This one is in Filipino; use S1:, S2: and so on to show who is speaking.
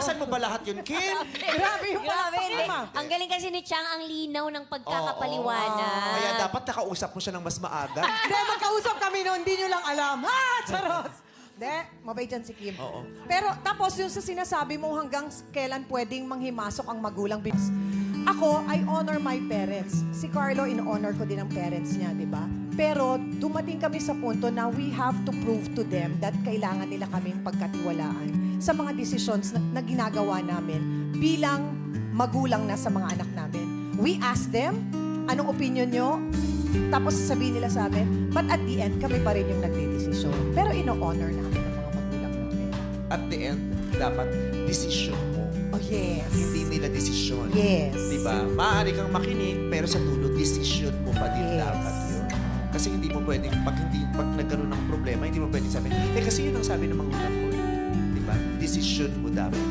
S1: Nabasa mo ba lahat yun, Kim?
S2: Grabe yung
S3: Grabe,
S2: palakpak,
S3: hindi.
S2: Kim,
S3: Ang galing kasi ni Chang, ang linaw ng pagkakapaliwanag.
S1: Kaya dapat nakausap mo siya ng mas maaga.
S2: Hindi, magkausap kami noon, hindi nyo lang alam. Ha, charos! Hindi, mabait yan si Kim.
S1: Oo.
S2: Pero tapos yung sa sinasabi mo hanggang kailan pwedeng manghimasok ang magulang. Ako, I honor my parents. Si Carlo, in-honor ko din ang parents niya, di ba? Pero dumating kami sa punto na we have to prove to them that kailangan nila kaming pagkatiwalaan sa mga decisions na ginagawa namin bilang magulang na sa mga anak namin. We ask them, anong opinion nyo? Tapos sasabihin nila sa amin, but at the end, kami pa rin yung nagdidesisyon. Pero ino-honor namin ang mga magulang namin.
S1: At the end, dapat desisyon mo.
S2: Oh, yes.
S1: Hindi nila desisyon.
S2: Yes.
S1: Diba? Maaari kang makinig, pero sa dulo, desisyon mo pa din
S2: Yes.
S1: dapat yun. Kasi hindi mo pwedeng, pag nagkaroon ng problema, hindi mo pwedeng sabihin, kasi yun ang sabi ng magulang ko. Diba? Desisyon mo dapat.